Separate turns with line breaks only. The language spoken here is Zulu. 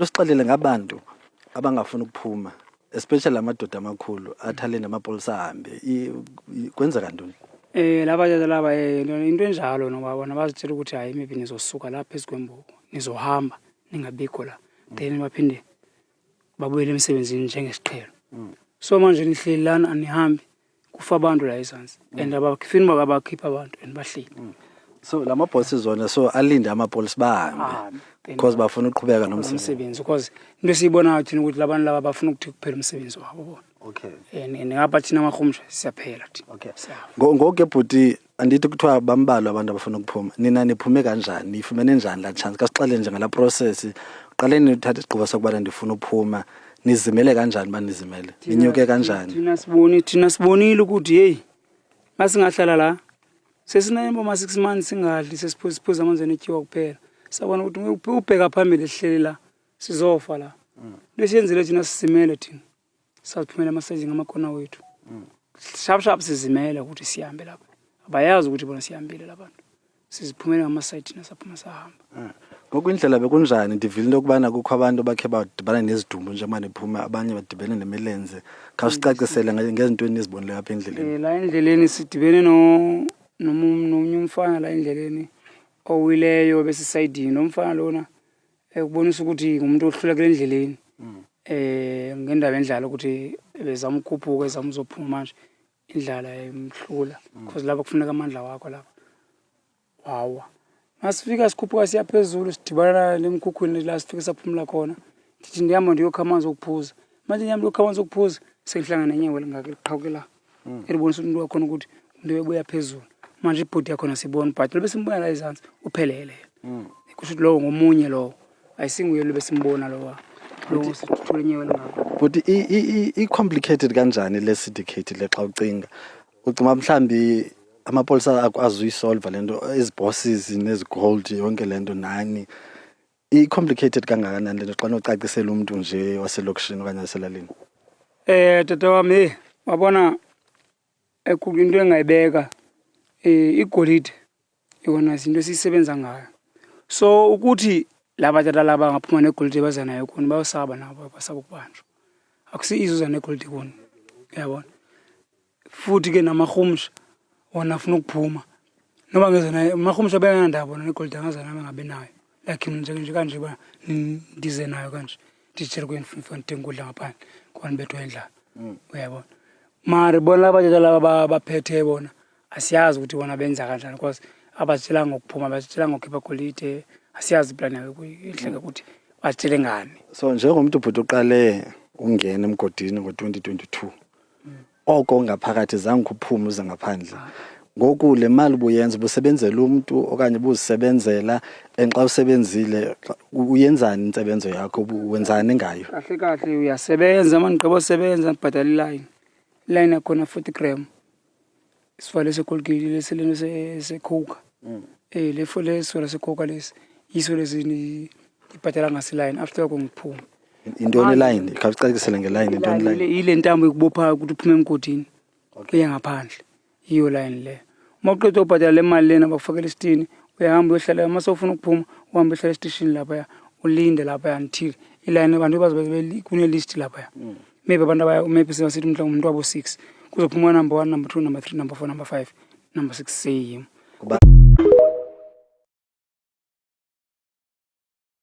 Usixelele ngabantu abangafuna ukuphuma, especially amadoda amakhulu athalene amapolisa ahambe. Kwenza kantoni?
Laba laba into enjalo noba bona bazitshela ukuthi hayi maybe nizosuka lapha ezikwembuku, nizohamba ningabikho la. Then baphinde babuyele emsebenzini njengesiqhelo. So manje nihleli lana anihambi kufa abantu la ezansi and abafini bakabakhipha abantu and bahleli.
So lama bosses zona so alinde amapolisa bahambe because bafuna ukuqhubeka nomsebenzi
because into esiyibonayo thina ukuthi labantu laba bafuna ukuthi kuphela umsebenzi wabo bona.
Okay.
And ngapha thina amahumsha siyaphela thina.
Okay. Ngoke bhuti andithi kuthiwa bambalwa abantu abafuna ukuphuma. Nina niphume kanjani? Nifumene njani la chance? Kasixele nje ngala process. Uqaleni uthatha isigqibo sokuba ndifuna ukuphuma. Nizimele kanjani banizimele? Ninyuke kanjani?
Thina sibonile ukuthi hey masingahlala la sesinayimbo ma 6 months singadli sesiphuza amanzi enetyiwa kuphela. Sabona ukuthi ubheka phambili ehleli la sizofa la. Lesiyenzile thina sisimele thina. Saphumela amasaji ngamakona wethu. Sharp sizimela ukuthi sihambe lapha. Abayazi ukuthi bona sihambile labantu. Siziphumela ngamasaji thina saphuma sahamba.
Ngokwindlela bekunjani ndivile into kubana kukho abantu bakhe badibana nezidumbu nje manje phuma abanye badibene nemilenze. Khawusicacisele ngezinto enizibonile apha endleleni.
La endleleni sidibene nomunye umfana la endleleni owileyo bese sidini nomfana lona ekubonisa ukuthi umuntu ohlulekile endleleni. Ngendaba endlala ukuthi bezama ukukhuphuka ezamuzophuma manje indlala emhlula because lapha kufuneka amandla wakho lapha. Wawa masifika sikhuphuka siyaphezulu sidibana lemkhukhwini la sifike saphumula khona ndithi ndihamba ndiyokha amanzi okuphuza manje ngiyamba lokha amanzi okuphuza sengihlangana nenyewe lingake liqhawukela elibonisa umuntu wakhona ukuthi umuntu ebuya phezulu manje ibhodi yakho nasibona but lobe simbona la ezansi uphelele kusho ukuthi lo ngomunye lo ayisinguye lobe simbona lo sithule nyewe lingaka.
But I complicated kanjani le syndicate le xa ucinga mhlambi amapolisa akwazi uyisolve lento ezibosses nezigold yonke lento nani I complicated kangakanani lento xa nocacisela umuntu nje waselokishini okanye waselalini.
Tata wami wabona into engayibeka igolide yona izinto esisebenza ngayo so ukuthi laba tata laba ngaphuma negolide baza nayo khona bayosaba nabo basaba kubanjwa akusiyizuza negolide khona uyabona futhi ke namahumsha wona afuna ukuphuma noba ngeze naye amahumsha benganandaba bona negolide angaza nami ngabe nayo like nje kanje ba ndize nayo kanje nditshela kwenifuna ngudla ngaphandle kwani bethwa endlala uyabona mari bona laba tata laba baphethe bona asiyazi ukuthi bona benza kanjani because abatshela ngokuphuma batshela ngokukhipha golide asiyazi plan yakhe kuyihleke ukuthi batshele ngani.
So njengomuntu ubhuti uqale ungena emgodini ngo2022 oko ngaphakathi zange kuphume uze ngaphandle ngoku le mali buyenza busebenzela umuntu okanye buzisebenzela enxa usebenzile uyenzani insebenzo yakho wenzani ngayo?
Kahle uyasebenza manigqiba usebenza ngibhadala line yakho 40 gram isifale sekolgile leseleno secoca le fole sola secoca lesi yiso lesini ibhadala ngasiline after kongiphuma
intoni line khawucacisele ngeline intoni line
ile ntambo ikubopha ukuthi uphume emgodini uye ngaphandle iyo line le mawuqeda ubhadala le mali lena bakufakela isitini uyahamba uyohlala mase ufuna ukuphuma uhamba uhlala estation lapha ulinde lapha until iline abantu bazobe kune list lapha maybe abantu maybe sithi umuntu wabo 6 kuzophuma number 1 number 2 number 3 number 4 number 5 number 6 say him.